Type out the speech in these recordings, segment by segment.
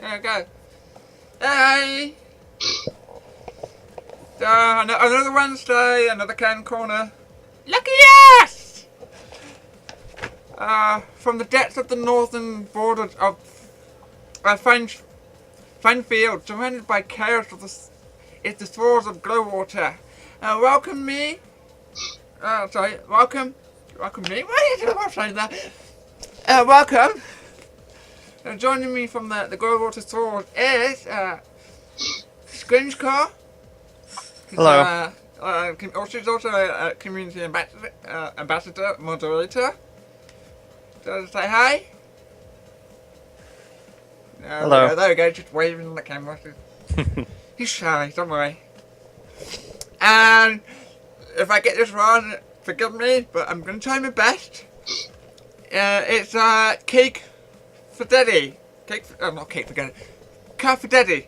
Go. Hey! Another Wednesday, another Can Corner. Lucky us! From the depths of the northern border of fine field, surrounded by chaos of is the Thralls of Glowwater. Welcome me. Welcome me. What are you doing? I'm saying that. Welcome. Joining me from the Glowwater Thralls is Skrimskraw. Hello. She's also a community ambassador, moderator. So say hi. Hello. There we go, just waving on the camera. He's shy, don't worry. And if I get this wrong, forgive me, but I'm going to try my best. It's cake for daddy. Not cake for daddy. Crafeksterty.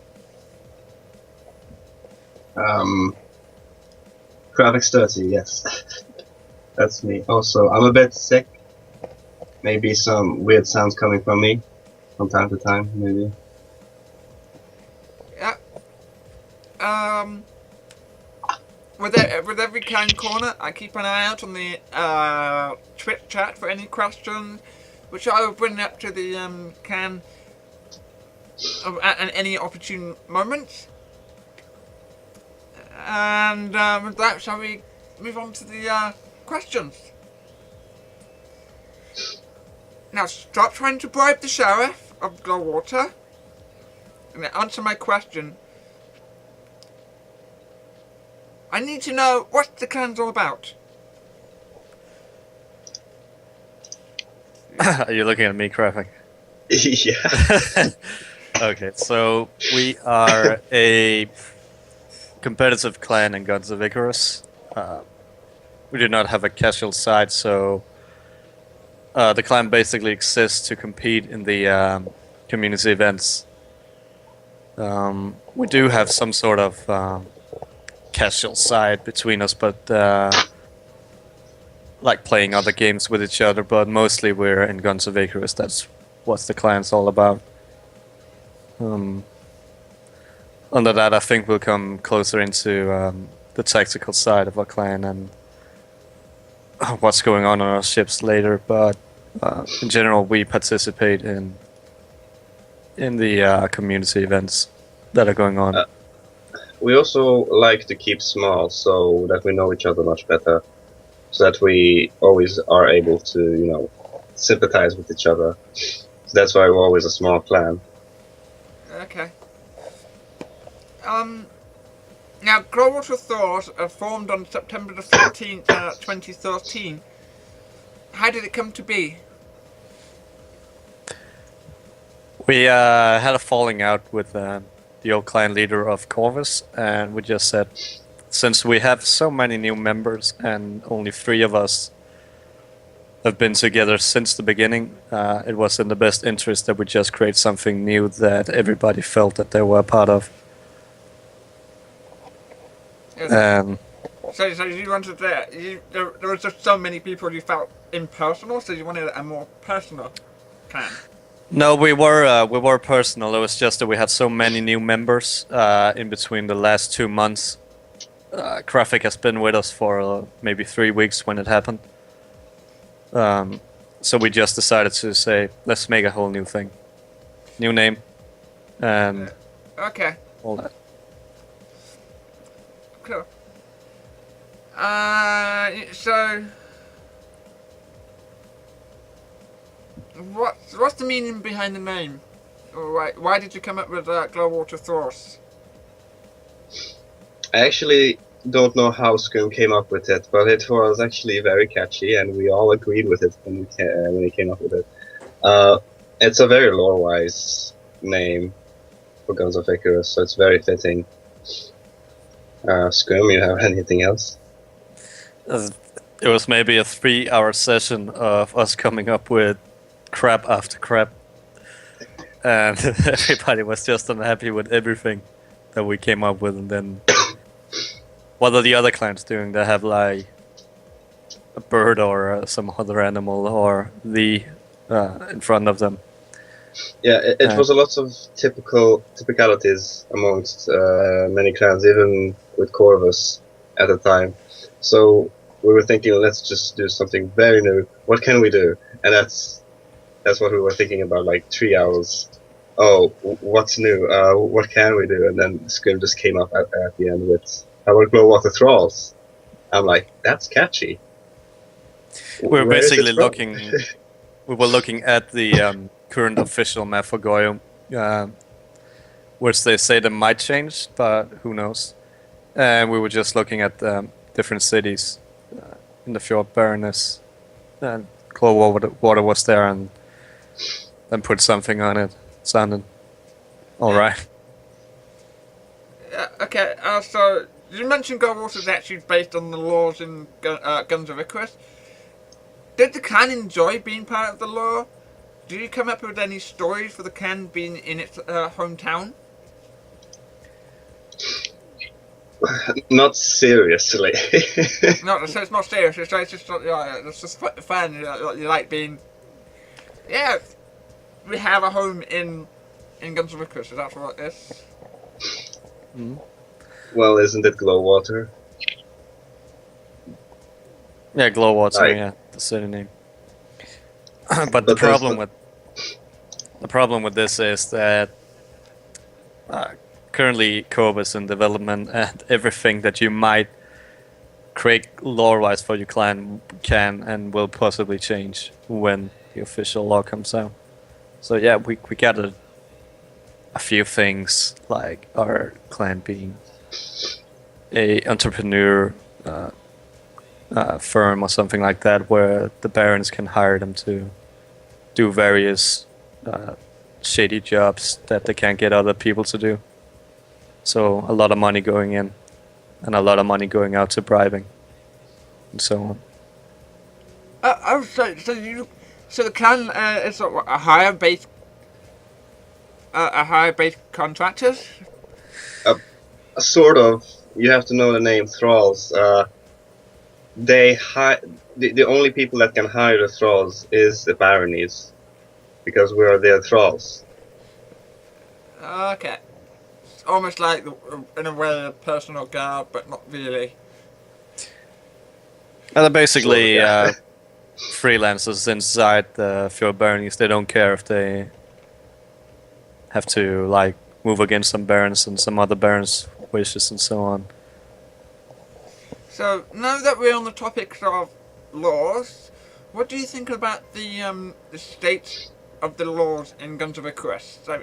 Crafeksterty, yes. That's me. Also, I'm a bit sick. Maybe some weird sounds coming from me from time to time, maybe. Yeah. With every kind corner, I keep an eye out on the Twitch chat for any questions, which I will bring up to the can at any opportune moment. And with that, shall we move on to the questions? Now, stop trying to bribe the sheriff of Glowwater and answer my question. I need to know what the clan's all about. Are you looking at me, Crafek? Yeah. Okay, so we are a competitive clan in Gods of Icarus. We do not have a casual side, so the clan basically exists to compete in the community events. We do have some sort of casual side between us, but like playing other games with each other, but mostly we're in Guns of Icarus. That's what the clan's all about. Under that, I think we'll come closer into the tactical side of our clan and what's going on our ships later, but in general we participate in the community events that are going on. We also like to keep small so that we know each other much better, so that we always are able to, sympathize with each other. So that's why we're always a small clan. Okay. Now, Glowwater Thralls formed on September the 13th, 2013. How did it come to be? We had a falling out with the old clan leader of Corvus, and we just said, since we have so many new members and only 3 of us have been together since the beginning, it was in the best interest that we just create something new that everybody felt that they were a part of. Yes. So you wanted there was just so many people you felt impersonal, so you wanted a more personal clan. No, we were personal. It was just that we had so many new members in between the last 2 months. Crafek has been with us for maybe 3 weeks when it happened. So we just decided to say, let's make a whole new thing, new name, and okay, all that. Cool. So what's the meaning behind the name? Or why did you come up with Glowwater Thralls? I actually don't know how Scrim came up with it, but it was actually very catchy, and we all agreed with it when he came up with it. It's a very lore-wise name for Guns of Icarus, so it's very fitting. Scrim, you have anything else? It was maybe a 3-hour session of us coming up with crap after crap, and everybody was just unhappy with everything that we came up with. And then what are the other clans doing? They have like a bird or some other animal or in front of them. Yeah, it was a lot of typicalities amongst many clans, even with Corvus at the time. So we were thinking, let's just do something very new. What can we do? And that's what we were thinking about, like 3 hours. Oh, what's new? What can we do? And then Scrim just came up at the end with, how about Glowwater Thralls? I'm like, that's catchy. We were Where is it basically from? looking. We were looking at the current official map for Goyo, which they say they might change, but who knows? And we were just looking at different cities in the Fjord Baroness, and Glowwater was there, and then put something on it. Sounded all right. Okay, so you mentioned Glowwater is actually based on the laws in Guns of Icarus. Did the clan enjoy being part of the lore? Did you come up with any stories for the clan being in its hometown? Not seriously. No, so it's not serious. It's just fun. You like being. Yeah, we have a home in Guns of Icarus. Is that what it is? Mm. Well, isn't it Glowwater? Yeah, Glowwater. Right. Yeah, the city name. But the problem with this is that currently Corvus in development, and everything that you might create lore-wise for your clan can and will possibly change when the official lore comes out. So yeah, we gathered a few things, like our clan being a entrepreneur firm or something like that, where the barons can hire them to do various shady jobs that they can't get other people to do. So a lot of money going in, and a lot of money going out to bribing, and so on. So the clan is a higher base contractors. Sort of. You have to know the name Thralls. The only people that can hire the Thralls is the baronies, because we are their Thralls. Okay. It's almost like, in a way, a personal guard, but not really. They're basically Sort of, yeah. freelancers inside the Fjord baronies. They don't care if they have to like move against some barons and some other barons' wishes and so on. So now that we're on the topic of laws, what do you think about the state of the laws in Guns of Icarus? So,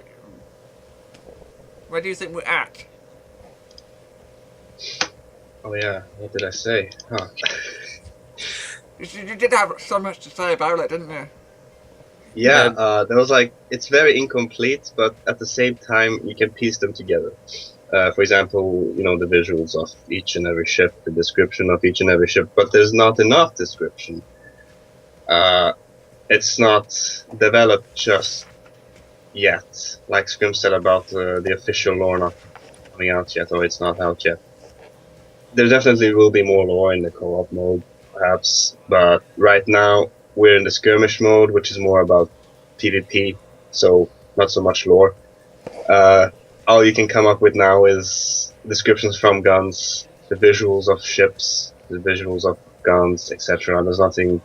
where do you think we're at? Oh yeah, what did I say? Huh. You did have so much to say about it, didn't you? Yeah, there was like, it's very incomplete, but at the same time you can piece them together. For example, you know, the visuals of each and every ship, the description of each and every ship, but there's not enough description. It's not developed just yet, like Scrim said about the official lore not coming out yet, or it's not out yet. There definitely will be more lore in the co-op mode, perhaps, but right now we're in the skirmish mode, which is more about PvP, so not so much lore. All you can come up with now is descriptions from guns, the visuals of ships, the visuals of guns, etc. There's nothing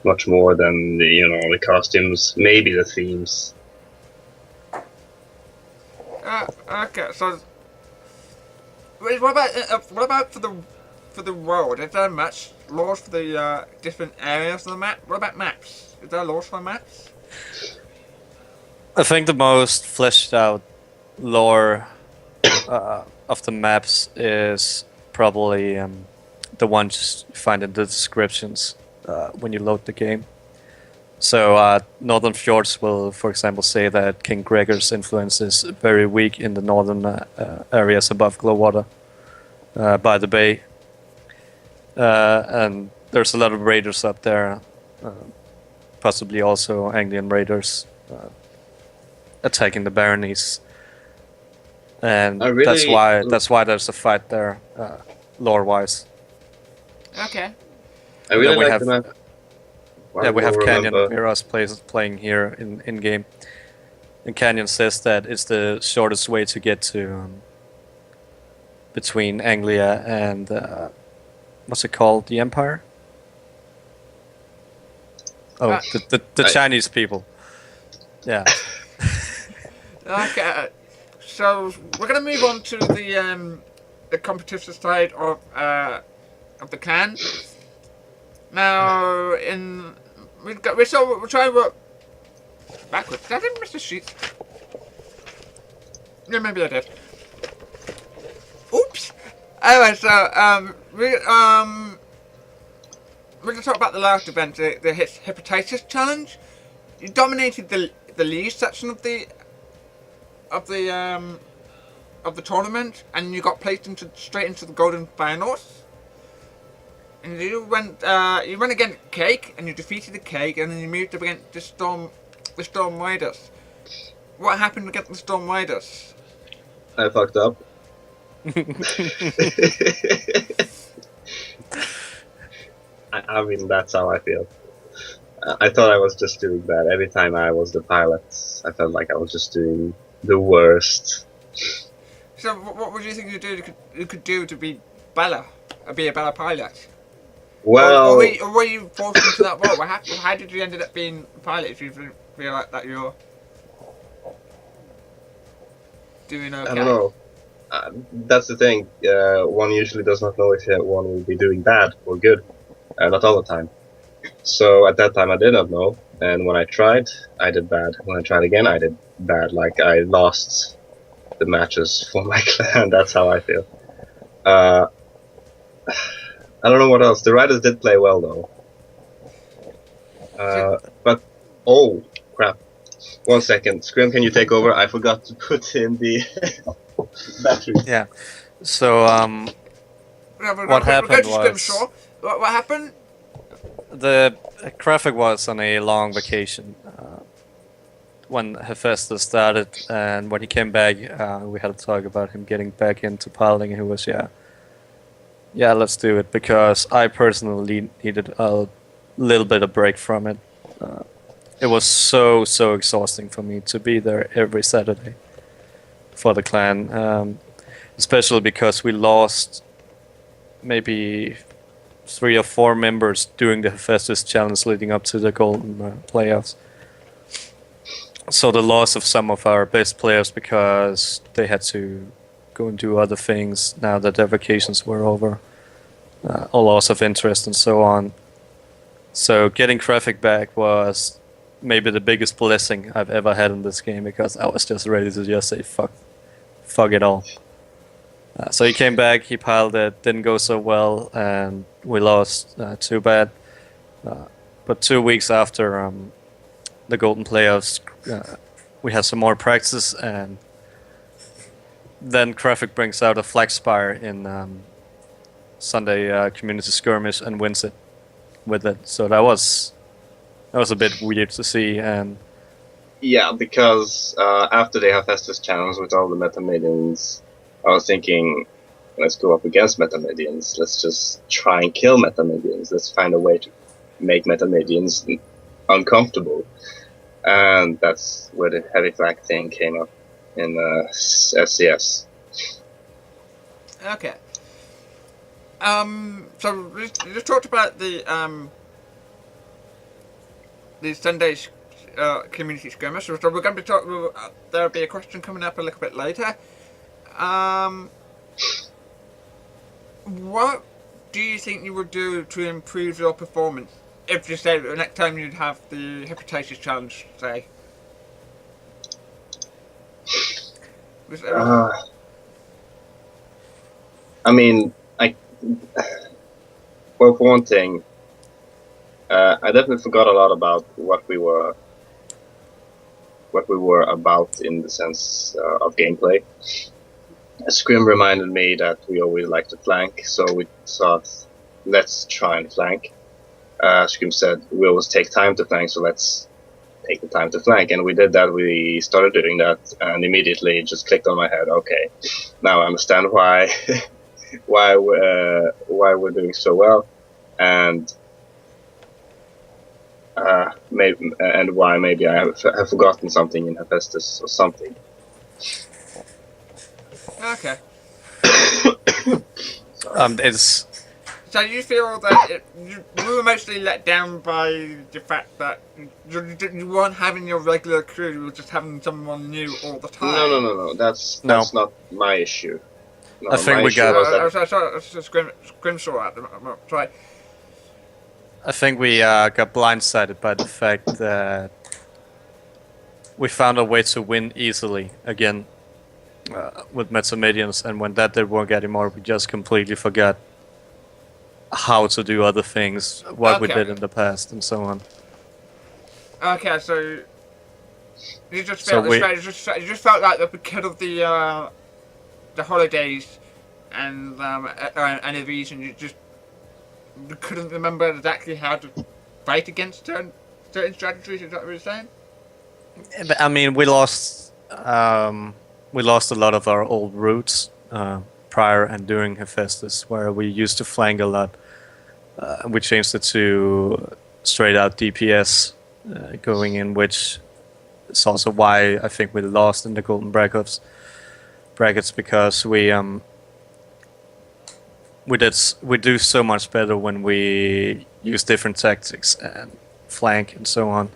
much more than the costumes, maybe the themes. Okay, so what about for the world? Is there much laws for the different areas of the map? What about maps? Is there laws for maps? I think the most fleshed out lore of the maps is probably the ones you find in the descriptions when you load the game. So Northern Fjords will, for example, say that King Gregor's influence is very weak in the northern areas above Glowwater by the bay. And there's a lot of raiders up there, possibly also Anglian raiders attacking the baronies. And that's why there's a fight there, lore-wise. Okay. I really we like have, the map. Yeah, we have Canyon remember. Mirrors playing here in game. And Canyon says that it's the shortest way to get to between Anglia and what's it called? The Empire? Oh, the Chinese people. Yeah. Okay, so we're gonna move on to the competition side of the clan. Now, we're trying to work backwards. Did I didn't miss the sheet? Yeah, maybe I did. Oops. Anyway, so we're gonna talk about the last event, the hepatitis challenge. You dominated the league section of the tournament, and you got placed straight into the golden finals. And you went against Cake, and you defeated the Cake, and then you moved up against the Storm Riders. What happened against the Storm Riders? I fucked up. I mean, that's how I feel. I thought I was just doing bad. Every time I was the pilot, I felt like I was just doing the worst. So, what would you think you could do to be Bella, be a Bella pilot? Well, or were you forced into that role? How did you end up being a pilot if you feel like that you're doing okay? I don't know. That's the thing. One usually does not know if one will be doing bad or good. Not all the time. So at that time I did not know. And when I tried, I did bad. When I tried again, I did bad. Like, I lost the matches for my clan. That's how I feel. I don't know what else. The Riders did play well, though. But, oh, crap. 1 second. Scrim, can you take over? I forgot to put in the battery. Yeah. So, what happened was... What happened? The Crafek was on a long vacation when Hephaestus started, and when he came back, we had a talk about him getting back into piloting, and he was, yeah, let's do it, because I personally needed a little bit of break from it. It was so exhausting for me to be there every Saturday for the clan, especially because we lost maybe 3 or 4 members during the Hephaestus challenge leading up to the golden playoffs. So the loss of some of our best players because they had to go and do other things now that their vacations were over, a loss of interest and so on. So getting Crafek back was maybe the biggest blessing I've ever had in this game, because I was just ready to just say fuck it all. So he came back, he piled it, didn't go so well, and we lost too bad. But 2 weeks after the Golden Playoffs, we had some more practice, and then Crafek brings out a Flag Spire in Sunday Community Skirmish and wins it with it. So that was a bit weird to see. And yeah, because after the Hephaestus challenge with all the Metamedians, I was thinking, let's go up against Metamedians. Let's just try and kill Metamedians. Let's find a way to make Metamedians uncomfortable. And that's where the heavy flag thing came up in SCS. Okay. So we just talked about the Sunday community skirmish. So we're going to be talking. There'll be a question coming up a little bit later. What do you think you would do to improve your performance? If you say the next time you'd have the hepatitis challenge, say. I mean, well, for one thing, I definitely forgot a lot about what we were about in the sense of gameplay. Scrim reminded me that we always like to flank, so we thought, let's try and flank. Scrim said, we always take time to flank, so let's take the time to flank. And we did that, we started doing that, and immediately it just clicked on my head, okay, now I understand why why we're doing so well. And maybe, and why maybe I have forgotten something in Hephaestus or something. Okay. It's So you feel that you were mostly let down by the fact that you weren't having your regular crew, you were just having someone new all the time. No. That's not my issue. No, I think my we issue got- was that Skrimskraw at the moment. Right. I think we got blindsided by the fact that we found a way to win easily again with Metamedians, and when that didn't work anymore, we just completely forgot how to do other things, what we Okay. did in the past, and so on. Okay, so you just So felt we- you just felt like that because of the holidays and the reason you couldn't remember exactly how to fight against certain strategies. Is that what you're saying? I mean, we lost a lot of our old routes prior and during Hephaestus, where we used to flank a lot. We changed it to straight out DPS going in, which is also why I think we lost in the golden brackets because we do so much better when we use different tactics and flank and so on.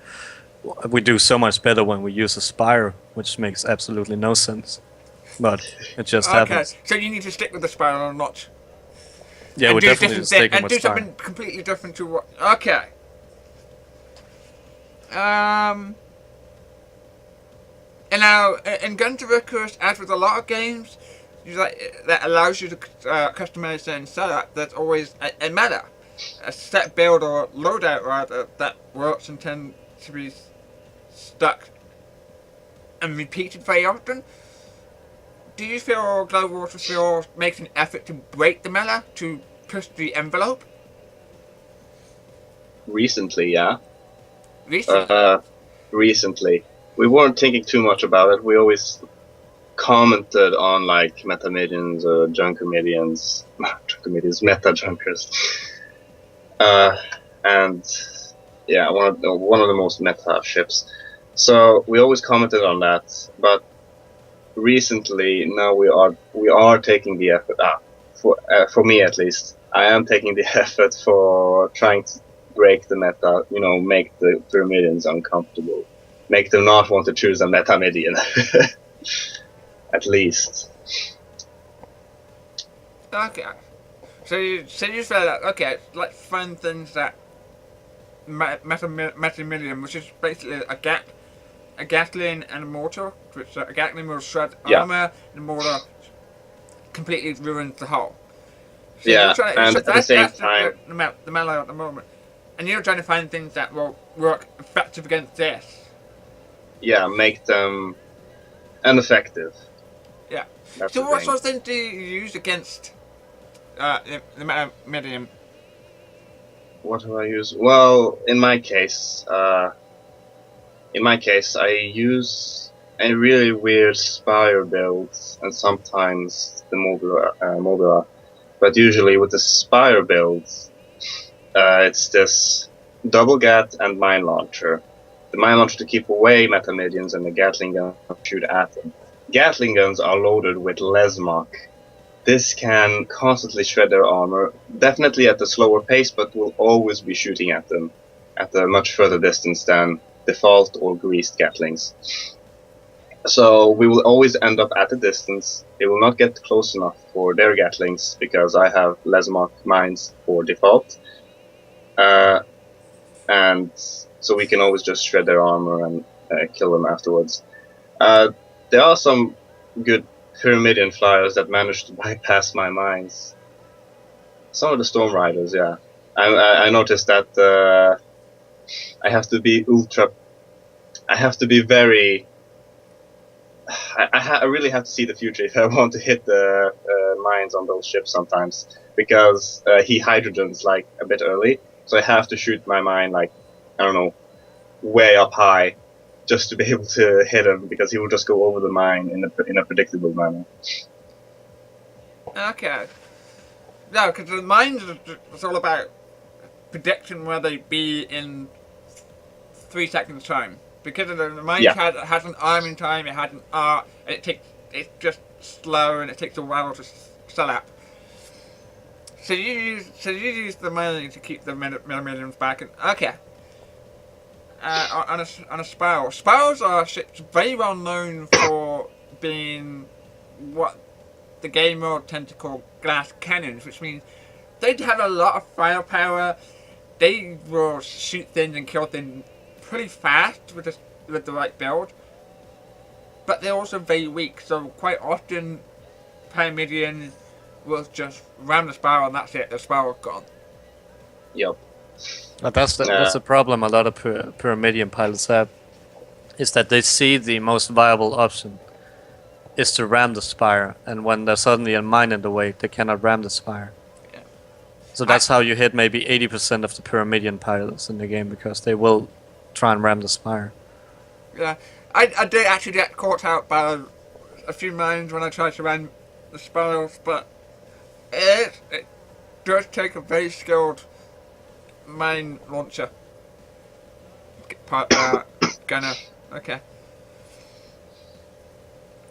We do so much better when we use a spire, which makes absolutely no sense, but it just happens. So you need to stick with the spiral or not. Yeah, And we're do definitely different sticking and with do spire. something completely different to what. Okay. And now in Gun to Recurse, as with a lot of games, that allows you to customize certain setup. There's always a meta, a set build or loadout rather that works and tends to be stuck and repeated very often. Do you feel Glowwater makes an effort to break the meta, to push the envelope? recently, yeah. Recently? Recently. We weren't thinking too much about it. We always commented on like metamedians or junkermedians, meta junkers, and yeah, one of the most meta ships. So we always commented on that, but recently now we are taking the effort. For me at least, I am taking the effort for trying to break the meta. You know, make the Pyramidians uncomfortable, make them not want to choose a metamedian. At least. Okay. So you feel that, okay, let's find things that Metamillion, which is basically a Gatling and a mortar, which a Gatling will shred armor, and a mortar completely ruins the hull. So Yeah, and at the same time, the melee at the moment. And you're trying to find things that will work effective against this. yeah, make them ineffective. Yeah. That's So the what thing. sort of things do you use against the medium? What do I use? Well, in my case, I use a really weird spire builds and sometimes the Mobila. But usually with the spire builds, it's this double gat and mine launcher. The mine launcher to keep away metamedians and the Gatling gun to shoot at them. Gatling guns are loaded with lesmok. This can constantly shred their armor, definitely at a slower pace, but will always be shooting at them at a much further distance than default or greased Gatlings. So we will always end up at a distance. They will not get close enough for their Gatlings because I have lesmok mines for default. And so we can always just shred their armor and kill them afterwards. There are some good Pyramidian flyers that manage to bypass my mines. Some of the Storm Riders, yeah. I noticed that I have to be very. I really have to see the future if I want to hit the mines on those ships sometimes, because he hydrogens like a bit early, so I have to shoot my mine like, I don't know, way up high, just to be able to hit him, because he will just go over the mine in a predictable manner. Okay. No, because the mines is all about predicting where they be in 3 seconds time. Because of the mine Yeah. has an arming time, it has an art, it's just slow and it takes a while to sell up. So you use the money to keep the millions back, and okay. On a spiral. Spirals are ships very well known for being what the game world tend to call glass cannons, which means they have a lot of firepower. They will shoot things and kill things pretty fast with the right build. But they're also very weak, so quite often Pyramidian will just ram the spiral and that's it, the spiral's gone. Yep. But that's the problem a lot of Pyramidian pilots have, is that they see the most viable option is to ram the spire, and when there's suddenly a mine in the way, they cannot ram the spire. Yeah. So that's how you hit maybe 80% of the Pyramidian pilots in the game, because they will try and ram the spire. Yeah, I did actually get caught out by a few mines when I tried to ram the spirals, but it does take a very skilled mine launcher. Gunner. Okay.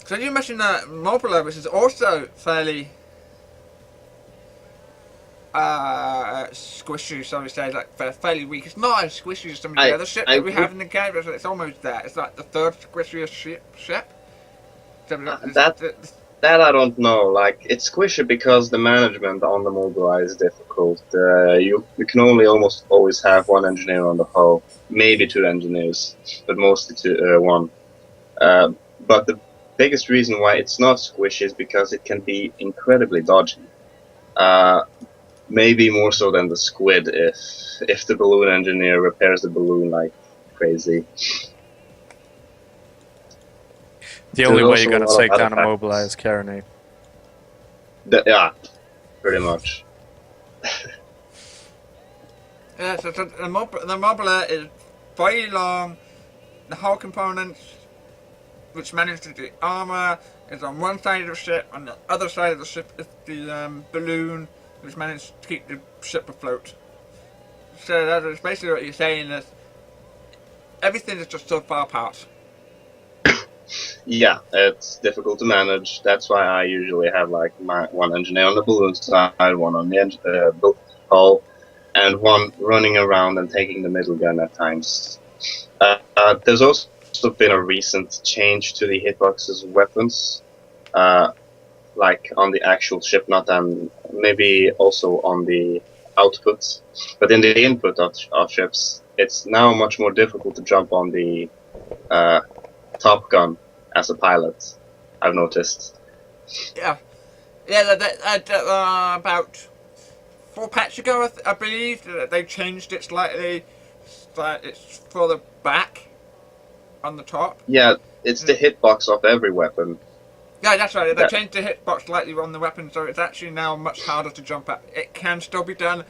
So you mentioned that Mobula, which is also fairly squishy, so we say, like fairly weak. It's not as squishy as some of the other ships that we have in the game, but it's almost there. It's like the third squishiest ship. That I don't know. Like, it's squishy because the management on the Mobile is difficult. You can only almost always have one engineer on the hull, maybe 2 engineers, but mostly one. But the biggest reason why it's not squishy is because it can be incredibly dodgy. Maybe more so than the squid if the balloon engineer repairs the balloon like crazy. The only way you're gonna take down a Mobile is carronade. Yeah, pretty much. Yeah, so the Mobula is very long. The hull components, which manage to do armor, is on one side of the ship. On the other side of the ship is the balloon, which managed to keep the ship afloat. So that is basically what you're saying, is everything is just so far apart. Yeah, it's difficult to manage. That's why I usually have like one engineer on the balloon side, one on the hull, and one running around and taking the middle gun at times. There's also been a recent change to the hitboxes weapons, like on the actual ship, not maybe also on the output, but in the input of ships, it's now much more difficult to jump on the Top Gun as a pilot, I've noticed. Yeah. Yeah, about 4 patches ago, I believe, they changed it slightly. It's further back on the top. Yeah, it's the hitbox of every weapon. Yeah, that's right. They changed the hitbox slightly on the weapon, so it's actually now much harder to jump at. It can still be done.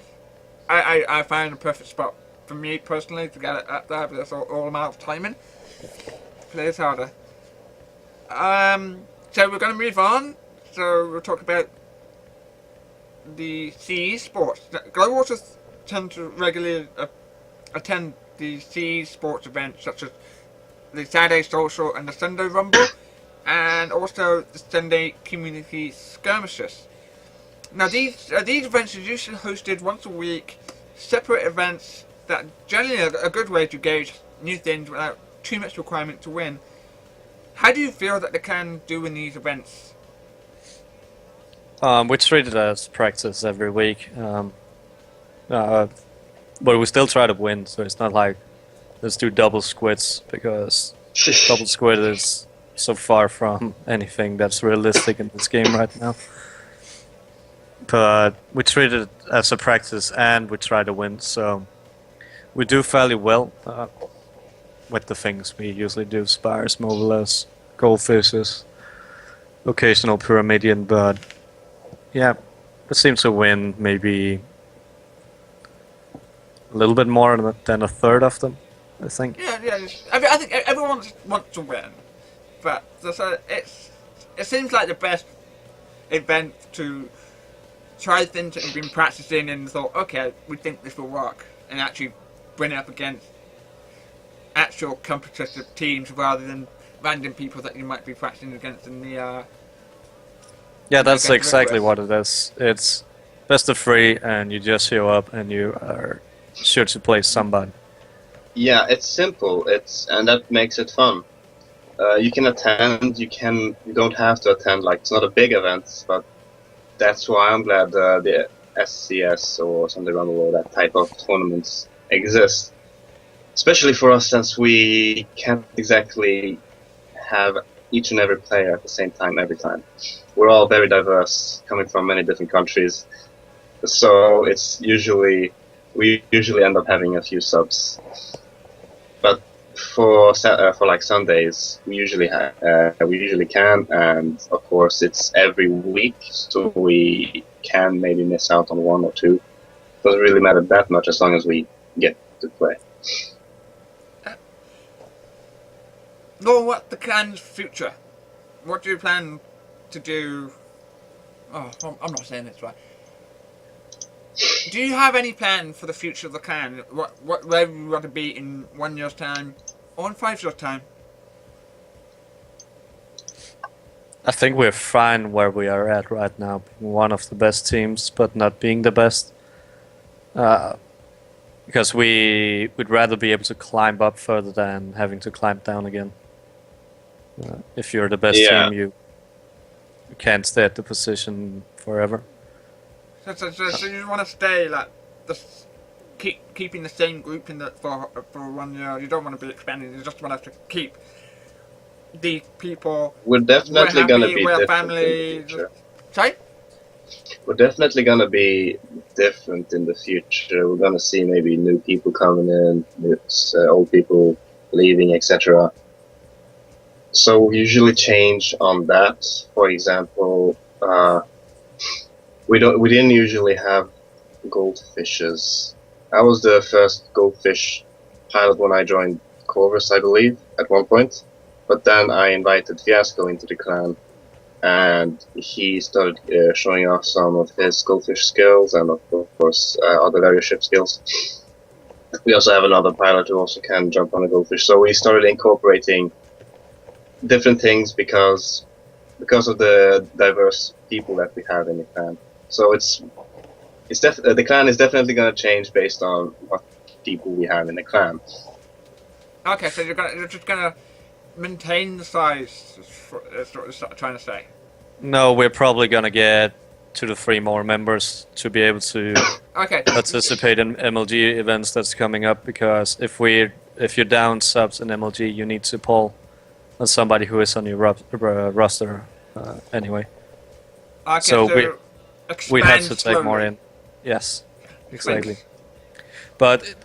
I found a perfect spot for me personally to get it up there, but it's all about timing. But it's harder. So we're going to move on. So we'll talk about the CE sports. Glowwater tend to regularly attend the CE sports events, such as the Saturday Social and the Sunday Rumble, and also the Sunday Community Skirmishes. Now these events are usually hosted once a week, separate events that generally are a good way to gauge new things without too much requirement to win. How do you feel that they can do in these events? We treat it as practice every week, but we still try to win, so it's not like let's do double squids, because double squid is so far from anything that's realistic in this game right now. But we treat it as a practice and we try to win, so we do fairly well with the things we usually do: spires, mobiles, goldfishes, occasional pyramidian, but yeah, it seems to win maybe a little bit more than a third of them, I think. Yeah. I think everyone wants to win, but it seems like the best event to try things that you've been practicing and thought, okay, we think this will work, and actually bring it up against actual competitive teams rather than random people that you might be practicing against in the. Yeah, that's against exactly Request. what it is. It's best of 3, and you just show up and you are sure to play somebody. Yeah, it's simple. And that makes it fun. You can attend. You don't have to attend. Like, it's not a big event, but that's why I'm glad the SCS or something around the world, that type of tournaments exist. Especially for us, since we can't exactly have each and every player at the same time every time. We're all very diverse, coming from many different countries. So we usually end up having a few subs. But for like Sundays, we usually can, and of course it's every week, so we can maybe miss out on 1 or 2. Doesn't really matter that much as long as we get to play. Nor what the clan's future? What do you plan to do? Oh, I'm not saying this right. Do you have any plan for the future of the clan? Where you want to be in 1 year's time, or in 5 years' time? I think we're fine where we are at right now, being one of the best teams, but not being the best. Because we'd rather be able to climb up further than having to climb down again. If you're the best team, you can't stay at the position forever. So you want to stay like keeping the same group for 1 year. You don't want to be expanding. You just want to keep the people. We're definitely going to be different family. in the future. Sorry? We're definitely going to be different in the future. We're going to see maybe new people coming in, old people leaving, etc. So we usually change on that. For example, we didn't usually have goldfishes. I was the first goldfish pilot when I joined Corvus, I believe, at one point. But then I invited Fiasco into the clan, and he started showing off some of his goldfish skills and, of course, other various ship skills. We also have another pilot who also can jump on a goldfish. So we started incorporating different things because of the diverse people that we have in the clan. So the clan is definitely going to change based on what people we have in the clan. Okay, so you're just gonna maintain the size. That's what you're trying to say. No, we're probably gonna get 2 to 3 more members to be able to participate in MLG events that's coming up. Because if you're down subs in MLG, you need to pull on somebody who is on your roster anyway. Okay, so we have to take slowly. more in. Yes, exactly. But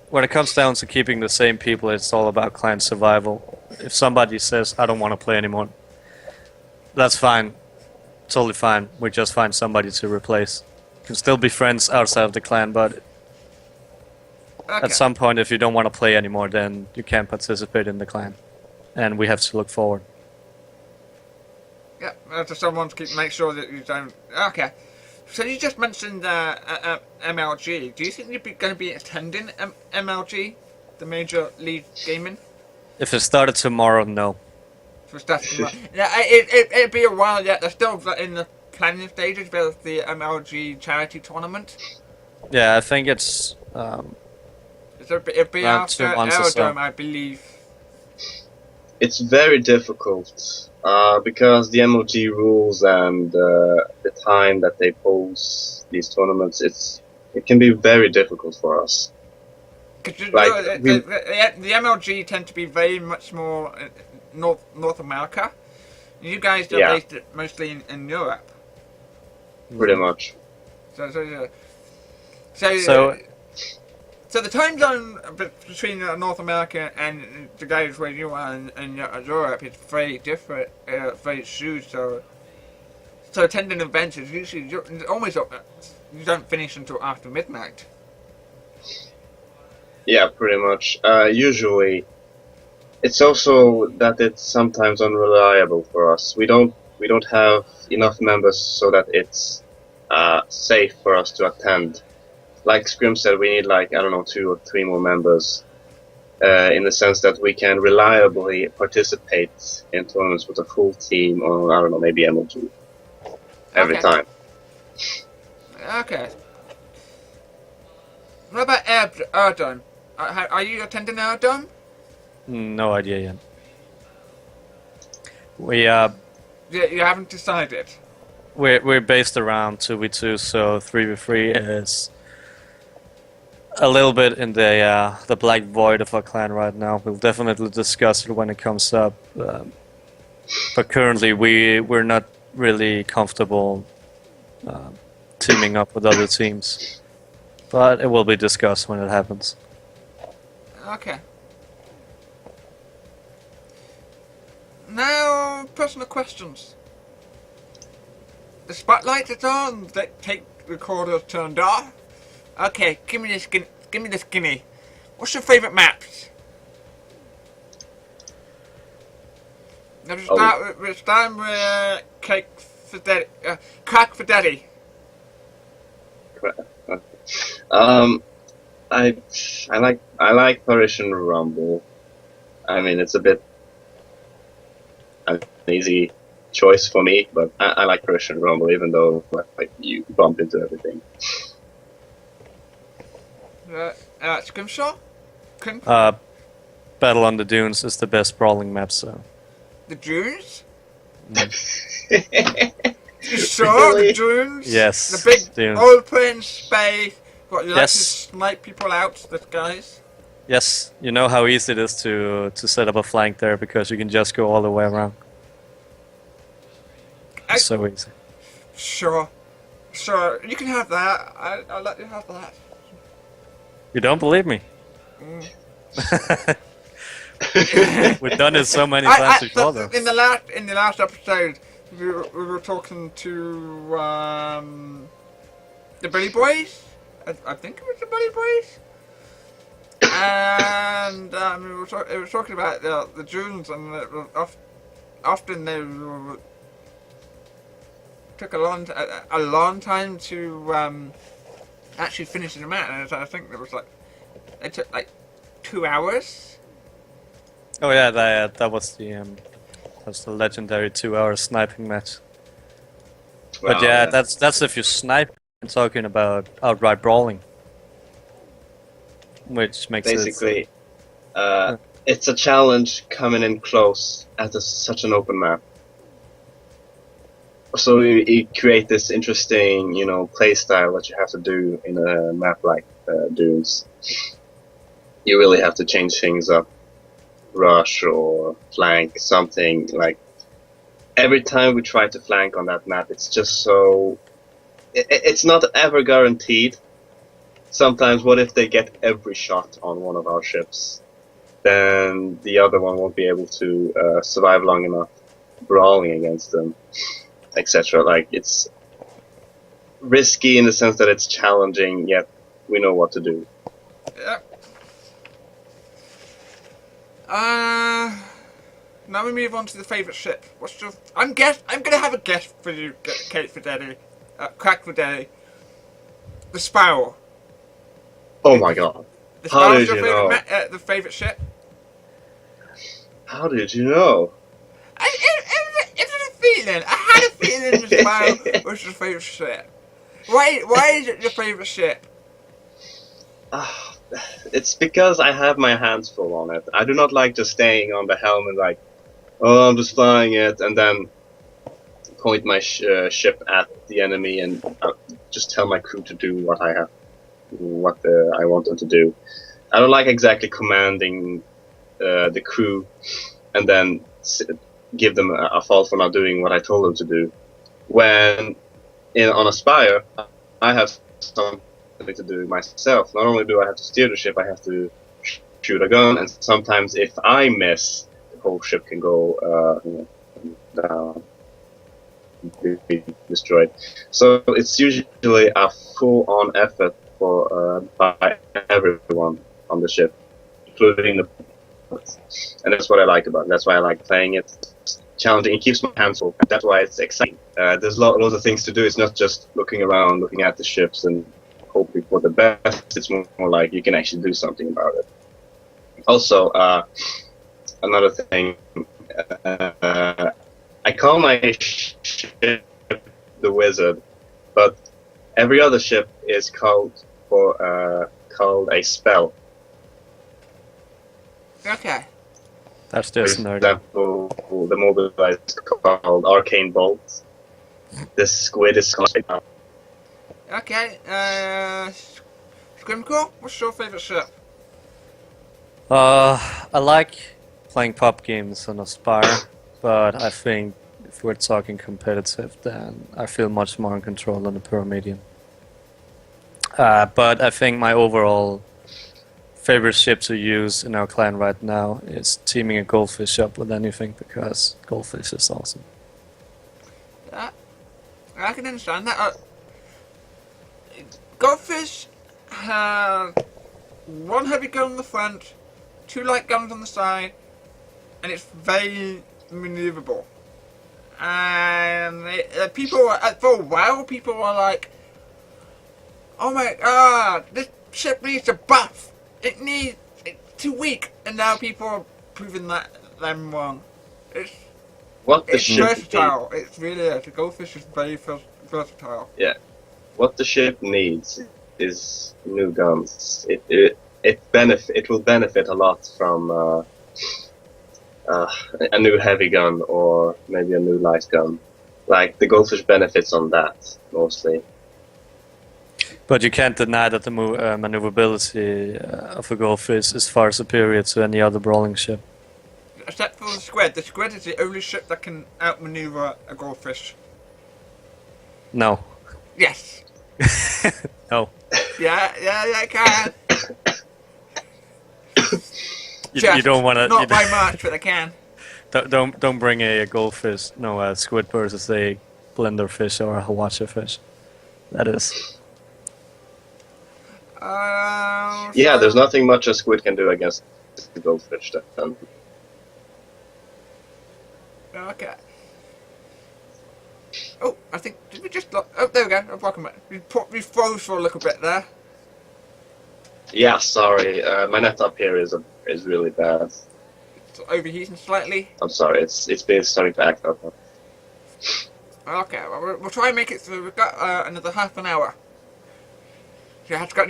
when it comes down to keeping the same people, it's all about clan survival. If somebody says, I don't want to play anymore, that's fine. Totally fine. We just find somebody to replace. You can still be friends outside of the clan, but at some point, if you don't want to play anymore, then you can't participate in the clan. And we have to look forward. Yeah, to someone to make sure that you don't... Okay. So you just mentioned MLG. Do you think you're going to be attending MLG, the Major League Gaming? If it started tomorrow, no. Yeah, it'd be a while yet. They're still in the planning stages of the MLG charity tournament. Yeah, I think it's... it'd be after Aerodrome, I believe. It's very difficult because the MLG rules and the time that they post these tournaments, it can be very difficult for us. The MLG tend to be very much more North America. You guys are based mostly in Europe. Pretty much. So the time zone between North America and the guys where you are in Europe is very different, very huge. So attending events is usually almost you don't finish until after midnight. Yeah, pretty much. Usually, it's also that it's sometimes unreliable for us. We don't have enough members so that it's safe for us to attend. Like Scrim said, we need 2 or 3 more members. in the sense that we can reliably participate in tournaments with a full team on, I don't know, maybe MLG every Okay. time. Okay. What about Airdome? Are you attending Airdome? No idea yet. You haven't decided. We're based around 2v2, so 3v3 is a little bit in the black void of our clan right now. We'll definitely discuss it when it comes up, but currently we're not really comfortable teaming up with other teams. But it will be discussed when it happens. Okay. Now, personal questions. The spotlight is on. The tape recorder turned off. Okay, give me this. Give me this guinea. What's your favourite maps? Now we'll start with Crafeksterty. I like Parisian Rumble. I mean, it's a bit an easy choice for me, but I like Parisian Rumble, even though like you bump into everything. Skrimskraw? Battle on the Dunes is the best brawling map, so. The Dunes? Really? You sure? The Dunes? Yes. The big Dunes. open space. What, you like to Yes. snipe people out, the guys? Yes, you know how easy it is to set up a flank there because you can just go all the way around. It's so easy. Sure. Sure, you can have that. I'll let you have that. You don't believe me? We've done it so many times before, though. In the last episode, we were talking to the Billy Boys. I think it was the Billy Boys. And it was talking about the Dunes, and it was often they took a long time to actually finish the map. And I think it took like 2 hours. Oh yeah, that was the legendary 2-hour sniping match. But yeah, that's if you snipe. I'm talking about outright brawling, which makes basically it's a challenge coming in close at such an open map. So you create this interesting, play style that you have to do in a map like Dunes. You really have to change things up, rush or flank, something like. Every time we try to flank on that map, it's just so. It's not ever guaranteed. Sometimes, what if they get every shot on one of our ships? Then the other one won't be able to survive long enough brawling against them, etc. Like, it's risky in the sense that it's challenging, yet we know what to do. Yeah. Now we move on to the favourite ship. What's your? I'm gonna have a guess for you, Crafeksterty. The Sparrow. Oh my god! The How Sparrow's did your you know? the favourite ship. How did you know? It was a feeling. I had a feeling the Sparrow was your favourite ship. Why is it your favourite ship? It's because I have my hands full on it. I do not like just staying on the helm and like, oh, I'm just flying it, and then point my ship at the enemy and just tell my crew to do what I want them to do. I don't like exactly commanding the crew and then give them a fault for not doing what I told them to do. When on Aspire, I have something to do myself. Not only do I have to steer the ship, I have to shoot a gun, and sometimes if I miss, the whole ship can go down, be destroyed. So it's usually a full-on effort by everyone on the ship, including the pilots. And that's what I like about it. That's why I like playing it. It's challenging. It keeps my hands full. That's why it's exciting. There's loads of things to do. It's not just looking around, looking at the ships and hoping for the best. It's more like you can actually do something about it. Also, another thing. I call my ship the Wizard, but every other ship is called a spell. Okay. That's For just nerdy. example, the mobilizer is called Arcane Bolt. The squid is called. Okay. Skrimskraw, what's your favourite ship? I like playing pub games on Aspire, but I think if we're talking competitive, then I feel much more in control on the Pyramidion. But I think my overall favorite ship to use in our clan right now is teaming a goldfish up with anything, because goldfish is awesome. I can understand that. Goldfish have one heavy gun on the front, 2 light guns on the side, and it's very maneuverable. And people, for a while, people were like, "Oh my god, this ship needs a buff. It's too weak." And now people are proving them wrong. It's versatile. It really is. The goldfish is very versatile. Yeah. What the ship needs is new guns. It will benefit a lot from a new heavy gun or maybe a new light gun. Like the goldfish benefits on that mostly. But you can't deny that the maneuverability of a goldfish is far superior to any other brawling ship. Except for the squid. The squid is the only ship that can outmaneuver a goldfish. No. Yes. No. Yeah, it can. You don't want to. Not by much, but I can. Don't bring a goldfish. No, a squid versus a blender fish or a hawacha fish. That is. Yeah, there's nothing much a squid can do against the goldfish. Okay. Oh, I think, did we just lock? Oh, there we go. I'm blocking it. We froze for a little bit there. Yeah, sorry. My net up here is really bad. It's overheating slightly. I'm sorry. It's been starting to act up. Okay, well, we'll try and make it through. We've got another half an hour. You have to go.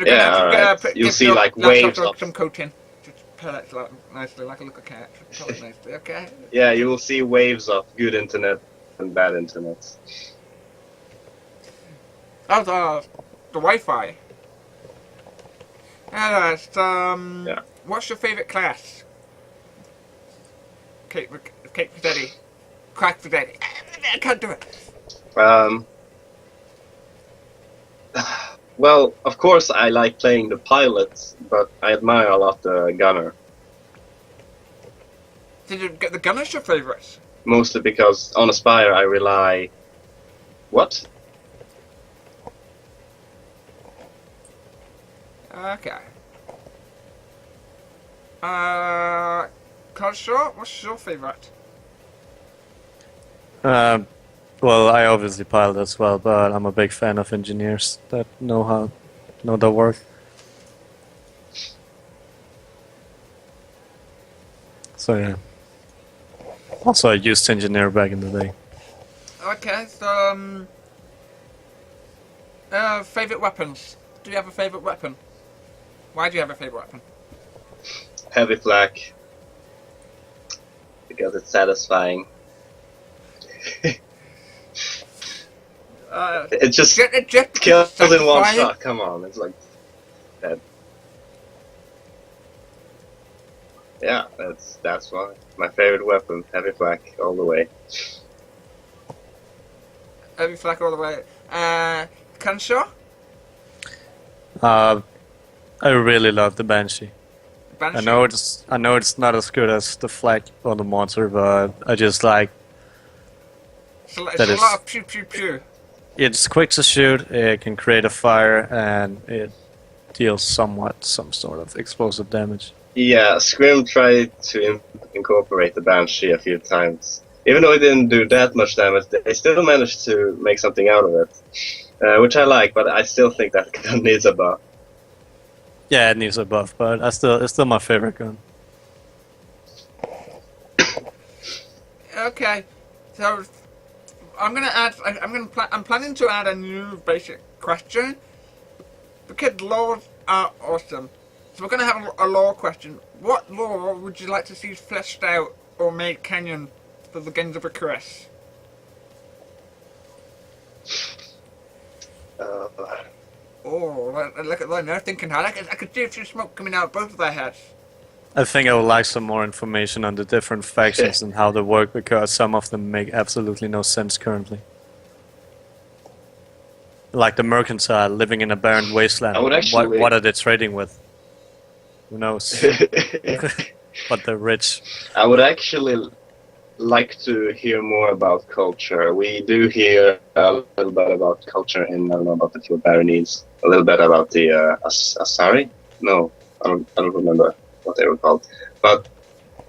You'll see like waves of some coating. Just pellets nicely, like a little cat. Pellet nicely, okay? Yeah, you will see waves of good internet and bad internet. Oh, the Wi-Fi. Yeah. What's your favourite class? Crafeksterty. Crafeksterty. I can't do it. Well, of course I like playing the pilot, but I admire a lot the gunner. Did you get the gunner's your favourite? Mostly because on Aspire I rely... What? Okay. Culture, what's your favourite? Well, I obviously pilot as well, but I'm a big fan of engineers that know their work. So yeah. Also, I used to engineer back in the day. Okay, so favourite weapons. Do you have a favourite weapon? Why do you have a favourite weapon? Heavy flak. Because it's satisfying. It just kills in one shot. Come on, it's like dead. Yeah, that's why my favorite weapon, heavy flak, all the way. Heavy flak all the way. Kanshaw? I really love the Banshee. Banshee? I know it's not as good as the flak or the monster, but I just like. It's a lot of pew pew pew. It's quick to shoot, it can create a fire, and it deals some sort of explosive damage. Yeah, Scrim tried to incorporate the Banshee a few times. Even though it didn't do that much damage, they still managed to make something out of it. Which I like, but I still think that gun needs a buff. Yeah, it needs a buff, but it's still my favorite gun. Okay, so I'm gonna add. I'm planning to add a new basic question because laws are awesome. So we're gonna have a law question. What law would you like to see fleshed out or made canon for the Legends of Icarus? Oh, look at them! They're thinking hard. I could see a few smoke coming out of both of their heads. I think I would like some more information on the different factions and how they work, because some of them make absolutely no sense currently. Like the mercantile living in a barren wasteland. I would actually- What are they trading with? Who knows? But they're rich. I would actually like to hear more about culture. We do hear a little bit about culture in, I don't know, about the Field Baronies. A little bit about the Asari? No, I don't remember what they were called. But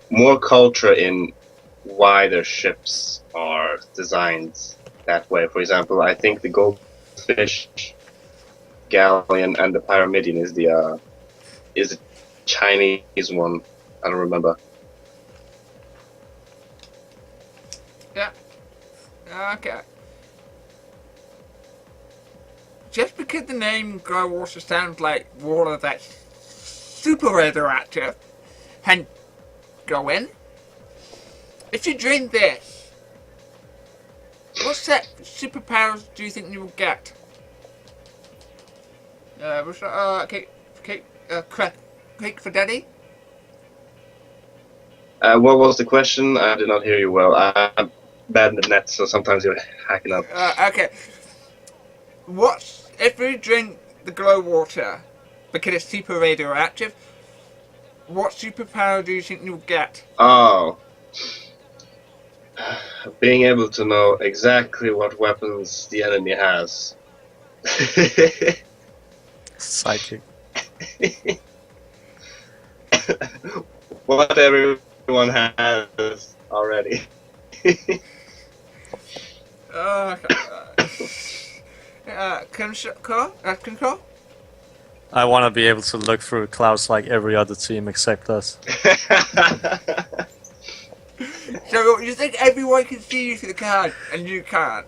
more culture in why their ships are designed that way. For example, I think the Goldfish Galleon and the Pyramidion is the Chinese one. I don't remember. Yeah. Okay. Just because the name Glowwater sounds like water that's super radioactive, and go in. If you drink this, what set superpowers do you think you will get? Crafeksterty? What was the question? I did not hear you well. I'm bad in the net, so sometimes you're hacking up. Okay. If you drink the Glowwater because it's super radioactive, what superpower do you think you'll get? Oh. Being able to know exactly what weapons the enemy has. Psychic. What everyone has already. Skrimskraw? I want to be able to look through clouds like every other team except us. So you think everyone can see you through the card and you can't?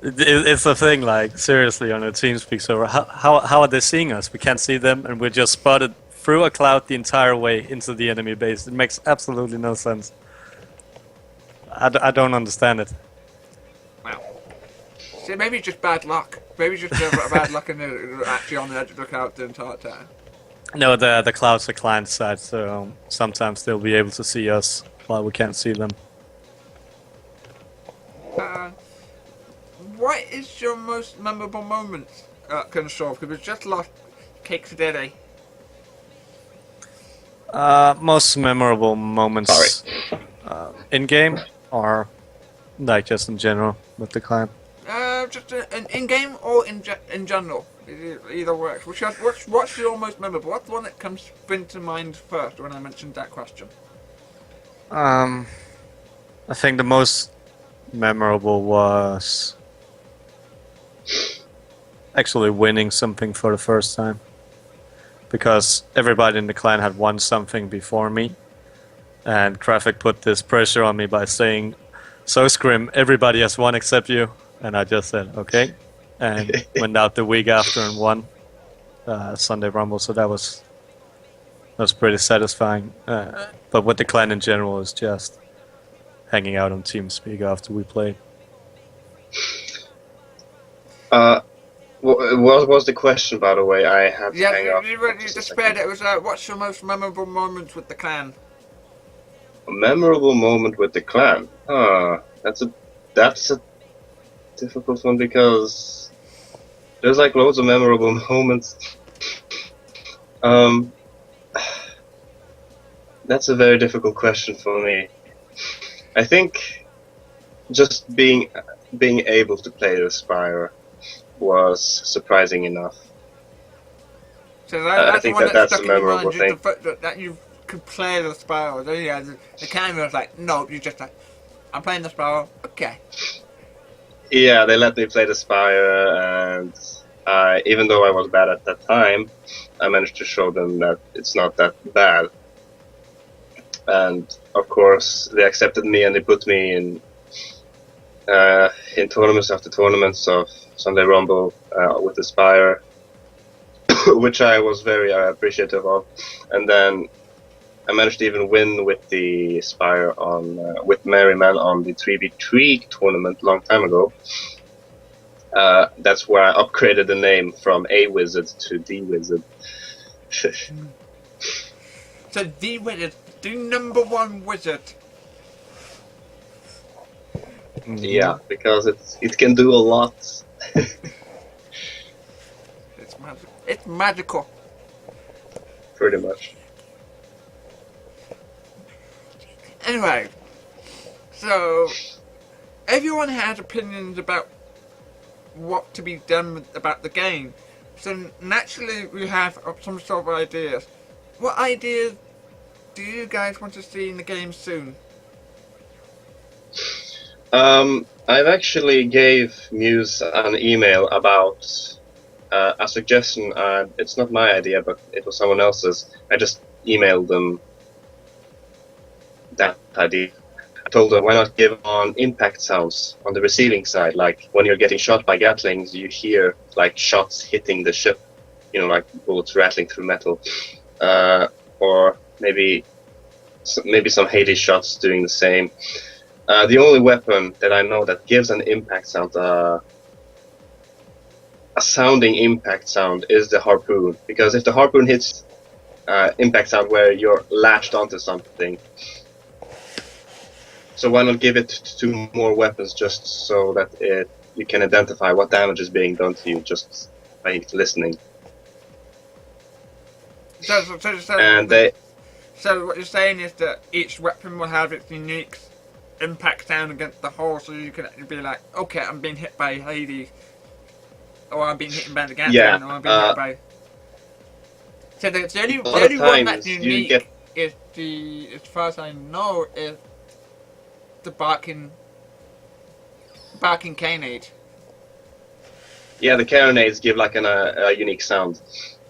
It's the thing, like, seriously, on a TeamSpeak server, how are they seeing us? We can't see them, and we're just spotted through a cloud the entire way into the enemy base. It makes absolutely no sense. I don't understand it. Wow. See, maybe it's just bad luck. Maybe it's just bad luck and they're actually on the edge of the cloud the entire time. No, the clouds are client side, so sometimes they'll be able to see us while we can't see them. What is your most memorable moment at Console? Because we just lost Crafeksterty. Most memorable moments in game, or like just in general with the client? Just in game or in general. Either works. What's your most memorable? What's the one that comes into mind first when I mentioned that question? I think the most memorable was actually winning something for the first time, because everybody in the clan had won something before me, and Crafek put this pressure on me by saying, "So Scrim, everybody has won except you," and I just said okay, and went out the week after and won Sunday Rumble. So that was pretty satisfying. But with the clan in general, is just hanging out on TeamSpeak after we played. What was the question, by the way? I had to hang up. You just spared it. It was what's your most memorable moment with the clan? A memorable moment with the clan. That's a difficult one, because there's like loads of memorable moments. That's a very difficult question for me. I think just being able to play the Spire was surprising enough. So that's I think the one that's stuck a in your memorable mind, thing. that you could play the Spiral. Yeah, the camera was like, no, you just like, I'm playing the Spiral. Okay. Yeah, they let me play the Spire, and even though I was bad at that time, I managed to show them that it's not that bad. and of course they accepted me and they put me in tournaments after tournaments of Sunday Rumble with the Spire, which I was very appreciative of. And then I managed to even win with the Spire on with Merryman on the 3v3 tournament long time ago. That's where I upgraded the name from A Wizard to D Wizard. So the wizard, the #1 wizard. Yeah, because it can do a lot. It's magical. Pretty much. Anyway, so everyone has opinions about what to be done about the game. So naturally we have some sort of ideas. What ideas do you guys want to see in the game soon? I've actually gave Muse an email about a suggestion. It's not my idea, but it was someone else's. I just emailed them that idea. I told them, why not give on impact sounds on the receiving side? Like when you're getting shot by Gatlings, you hear like shots hitting the ship, you know, like bullets rattling through metal, or maybe some Hades shots doing the same. The only weapon that I know that gives an impact sound, a sounding impact sound, is the harpoon. Because if the harpoon hits impact sound where you're lashed onto something, so why not give it to more weapons just so that you can identify what damage is being done to you just by listening. So what you're saying is that each weapon will have its unique impact sound against the hull, so you can be like, okay, I'm being hit by Hades, or I'm being hit by the Gatling, or I'm being hit by... So the only one that's unique is as far as I know, is the barking cannonade. Yeah, the cannonades give like a unique sound.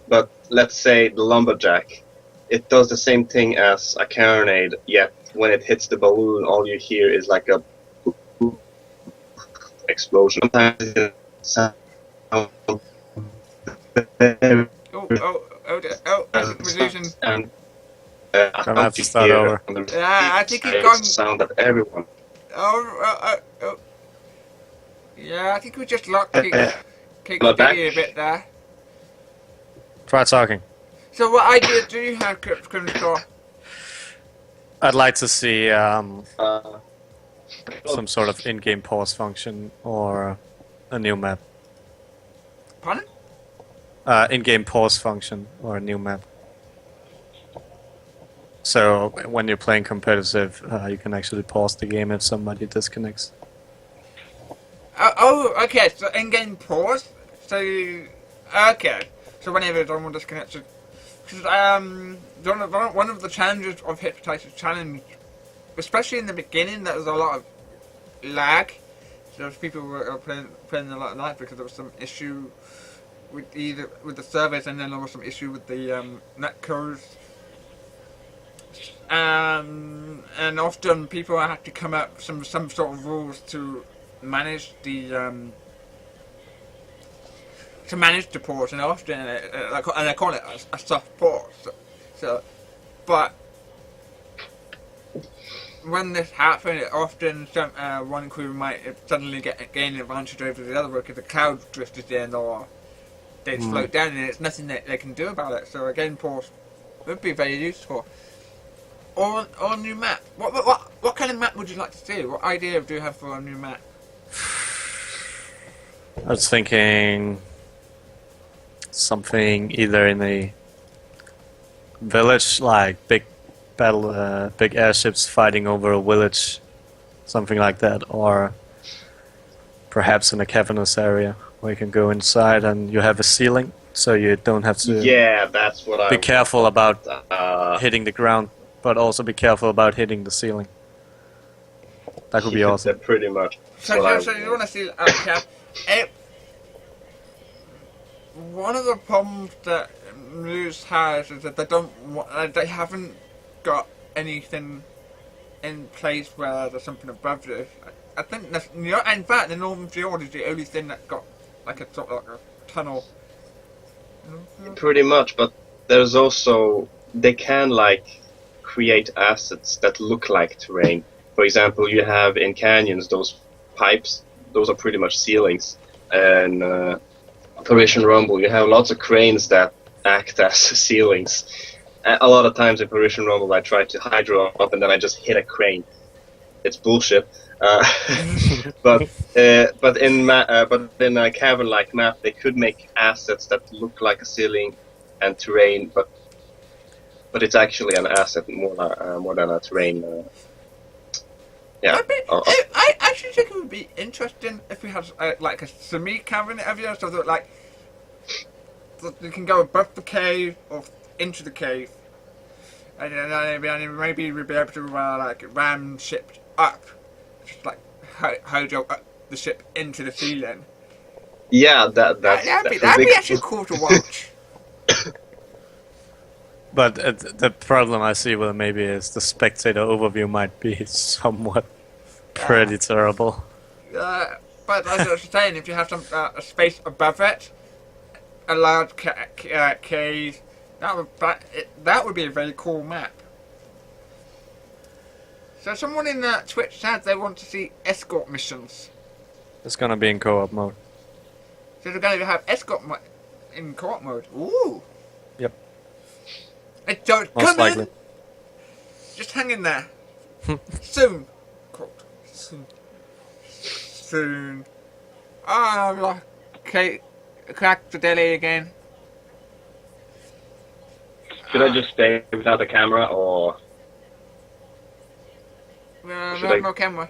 But let's say the lumberjack, it does the same thing as a cannonade, yet when it hits the balloon, all you hear is like a explosion. Sometimes it sounds we're losing. And Gonna have to start over. Yeah, I think it's gone. Sound at everyone. Yeah, I think we just locked Cake Not back. Steady a bit there. Try talking. So what idea do you have, Skrimskraw? I'd like to see some sort of in-game pause function or a new map. Pardon? In-game pause function or a new map. So when you're playing competitive, you can actually pause the game if somebody disconnects. Okay. So in-game pause. So okay. So whenever someone disconnects, because one of the challenges of Hepatitis Challenge, especially in the beginning, there was a lot of lag. So people were playing a lot of lag because there was some issue with the servers, and then there was some issue with the netcodes. And often people have to come up with some sort of rules to manage the port, and often and I call it a soft port. But when this happens, often one crew might suddenly gain an advantage over the other because the cloud drifted in, or they float down, and it's nothing that they can do about it. So a game pause would be very useful. Or a new map. What kind of map would you like to see? What idea do you have for a new map? I was thinking something either in a village, like big airships fighting over a village, something like that, or perhaps in a cavernous area where you can go inside and you have a ceiling, so you don't have to. Yeah, that's what I. Be careful about hitting the ground, but also be careful about hitting the ceiling. That would be awesome. Pretty much. So you want to see? One of the problems that Muse has is that they haven't got anything in place where there's something above you. I think that's, in fact, the Northern Fjord is the only thing that got like a sort of like a tunnel. Pretty much, but there's also they can like create assets that look like terrain. For example, you have in canyons those pipes; those are pretty much ceilings. And Operation Rumble, you have lots of cranes that act as ceilings. A lot of times in Operation Rumble, I try to hydro up and then I just hit a crane. It's bullshit. But in a cavern-like map, they could make assets that look like a ceiling and terrain, but it's actually an asset more than a terrain. Yeah. I actually think it would be interesting if we had like a semi-cavern area, so that like you can go above the cave or into the cave, and then maybe we'd be able to like ram ship up, just like hydro up the ship into the ceiling. Yeah, that'd be actually cool to watch. But the problem I see with it maybe is the spectator overview might be somewhat pretty terrible. But as I was saying, if you have some a space above it, a large cave, that would be a very cool map. So someone in Twitch said they want to see escort missions. It's gonna be in co-op mode. So they're going to have escort in co-op mode. Ooh. Yep. Don't Most come likely. in. Just hang in there. Soon. Quote. Soon. Oh, okay. Crafeksterty again. Should I just stay without a camera, or? We have no camera.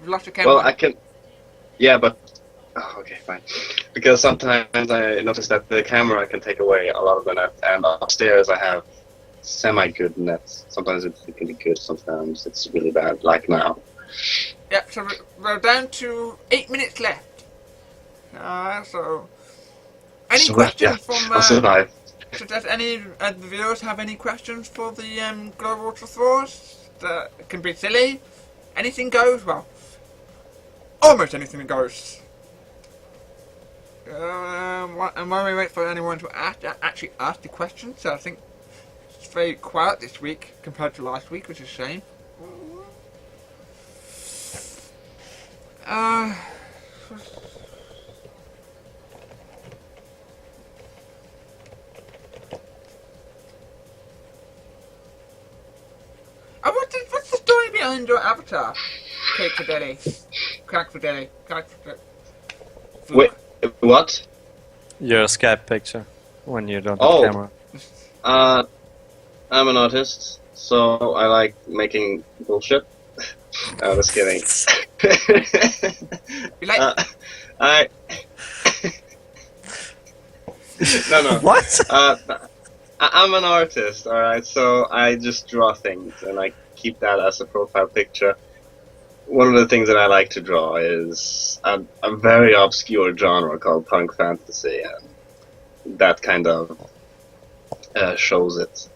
We've lost your camera. Well, I can. Yeah, but. Oh, okay, fine. Because sometimes I notice that the camera can take away a lot of the net, and upstairs I have semi-good nets. Sometimes it can be good, sometimes it's really bad, like now. Yeah, so we're down to 8 minutes left. So... Any questions from... I'll survive. So does any of the viewers have any questions for the Glowwater Thralls? That can be silly. Anything goes? Well, almost anything goes. And while we wait for anyone to actually ask the questions, so I think it's very quiet this week compared to last week, which is a shame. What's the story behind your avatar? Crafeksterty. Wait, what? Your Skype picture when you don't Oh. have camera. I'm an artist, so I like making bullshit. I'm just kidding. You like? No. What? I'm an artist, alright, so I just draw things, and I keep that as a profile picture. One of the things that I like to draw is a very obscure genre called punk fantasy, and that kind of shows it.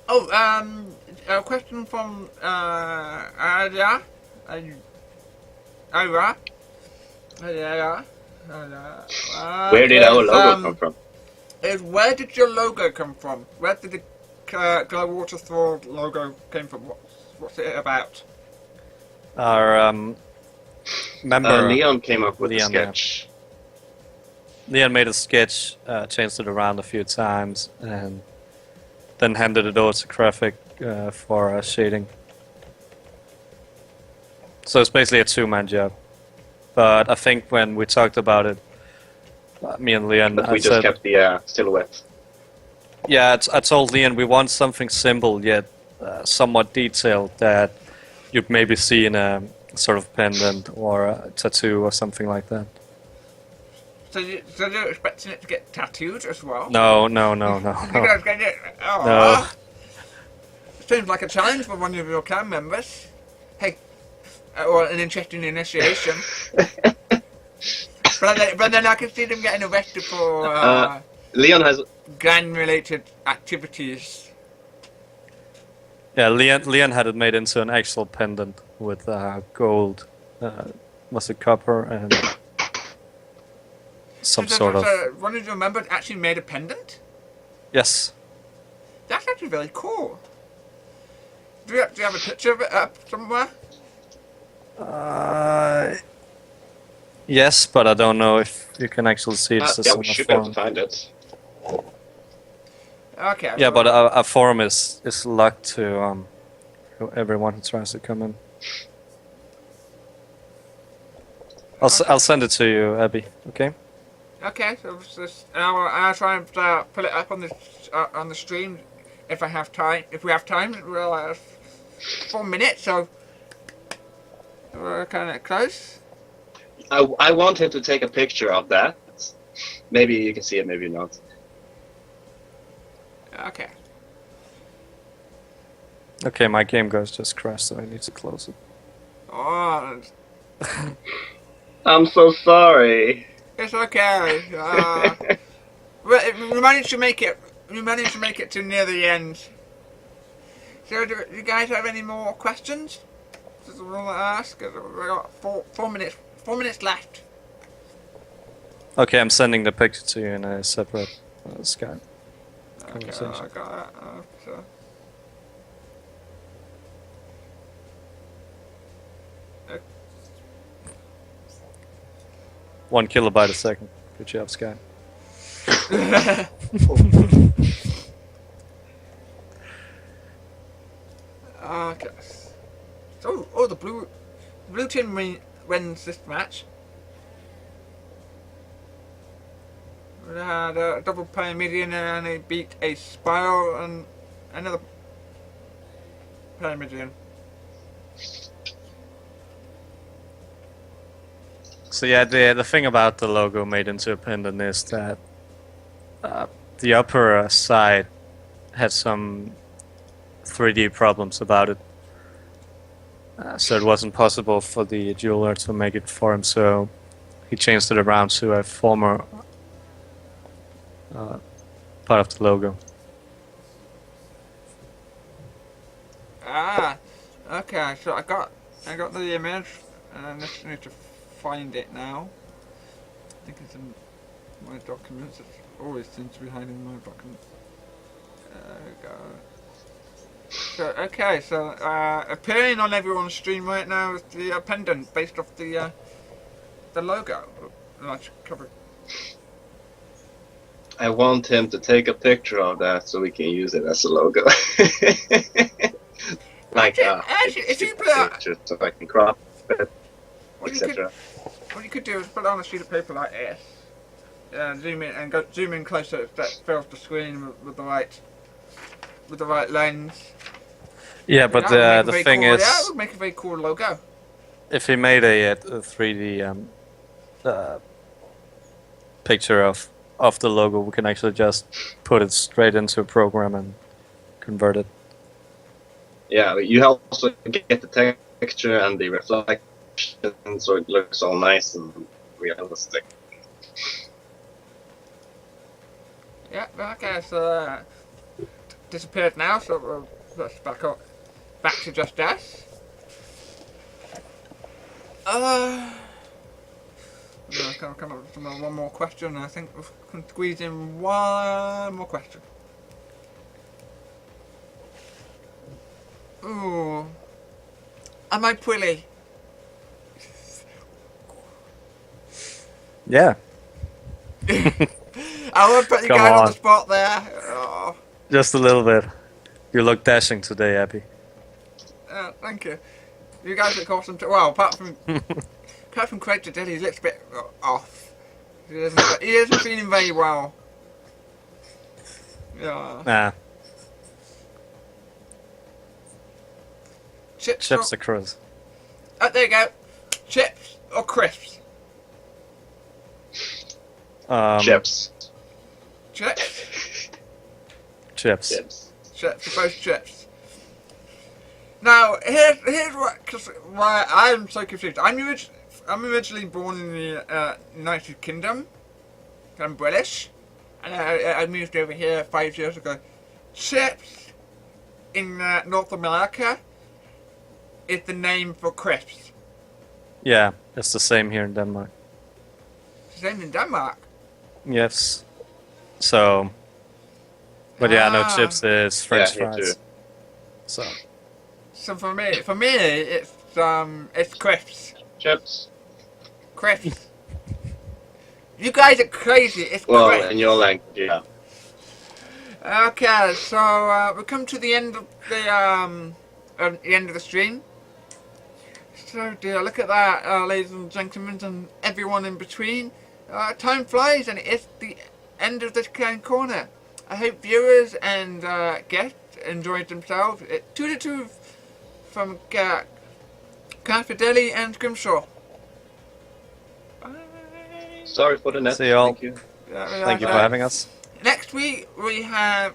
Oh, a question from Aria. Where did our logo come from? Where did your logo come from? Where did the Glowwater Thrall logo came from? What's it about? Our member Leon came up with Leon, a sketch. Leon made a sketch, changed it around a few times, and then handed it over to Crafek for shading. So it's basically a two-man job. But I think when we talked about it, me and Leon, But we I just said, kept the silhouette. yeah, I told Leon we want something simple yet somewhat detailed that you'd maybe see in a sort of pendant or a tattoo or something like that. So you're expecting it to get tattooed as well? No. You guys get it? Oh. No. Seems like a challenge for one of your clan members. Hey, or an interesting initiation. but then I can see them getting arrested for Leon has... gang-related activities. Yeah, Leon had it made into an actual pendant with gold, was it copper and some sort of... One of your members actually made a pendant? Yes. That's actually really cool. Do you have a picture of it up somewhere? Yes, but I don't know if you can actually see it. Yeah, we should be able to find it. Okay. Yeah, but our forum is locked to everyone who tries to come in. I'll send it to you, Abby. Okay. Okay, so I'll try and put it up on the stream if I have time. If we have time, we'll 4 minutes, so we're kind of close. I want him to take a picture of that. Maybe you can see it, maybe not. Okay. Okay, my game guys just crashed, so I need to close it. Oh, I'm so sorry. it's okay. We managed to make it. We managed to make it to near the end. So, do you guys have any more questions? This is all I ask. We got 4 minutes. 4 minutes left. Okay, I'm sending the picture to you in a separate Skype Okay, conversation. I got that. So. 1 kilobyte a second. Good job, Skype. Okay. Oh, the blue team wins this match. We had a double Pyramidian and they beat a Spiral and another Pyramidian. So yeah, the thing about the logo made into a pendant is that the upper side had some 3D problems about it. So it wasn't possible for the jeweler to make it for him, so he changed it around to a former part of the logo. Ah, okay. So I got the image, and I just need to find it now. I think it's in my documents. It always seems to be hiding in my documents. There we go. So okay, so appearing on everyone's stream right now is the pendant based off the logo. Large cover. I want him to take a picture of that so we can use it as a logo. Like actually, if you put out, picture so I can crop it, what etc. you could do is put it on a sheet of paper like this. Zoom in and zoom in closer that fills the screen with the right lens. Yeah, but the thing cool, is, yeah, it would make a very cool logo. if he made a 3D picture of the logo, we can actually just put it straight into a program and convert it. Yeah, you also get the texture and the reflection, so it looks all nice and realistic. Yeah, okay, so disappeared now, so let's back to just us. I'm gonna come up with one more question. I think we can squeeze in one more question. Ooh, am I pretty? Yeah. I want to put you Come guys on on. the spot there. Oh, Just a little bit. You look dashing today, Abby. thank you. You guys look awesome too. Well, apart from Craig today, he looks a bit off. He isn't feeling very well. Yeah. Nah, Chips chips or, the cruise. oh, there you go. Chips or crisps? Chips. Chips? Chips. Chips. Chips, both chips. Now, here's why I'm so confused. I'm originally born in the United Kingdom. I'm British. And I moved over here 5 years ago. Chips in North America is the name for crisps. Yeah, it's the same here in Denmark. Same in Denmark. Yes. So, but yeah, no, Ah. chips is French Yeah, here fries. too. So, So for me, it's crisps. Chips. Crisps. You guys are crazy. It's Well, crisps. in your language, yeah. Okay, so we come to the end of the stream. So dear, look at that, ladies and gentlemen, and everyone in between. Time flies, and it's the end of this kind corner. I hope viewers and guests enjoyed themselves. 2-2 from Crafeksterty and Skrimskraw. Bye. Sorry for the net. See y'all. Thank you. thank you for having us. Next week we have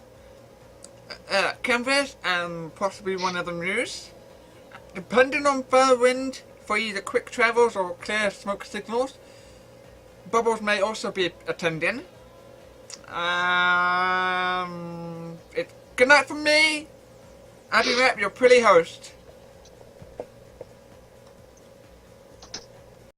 Canvas and possibly one other news. Depending on fair wind for either quick travels or clear smoke signals, Bubbles may also be attending. It's good night from me. Abby Rep, your pretty host.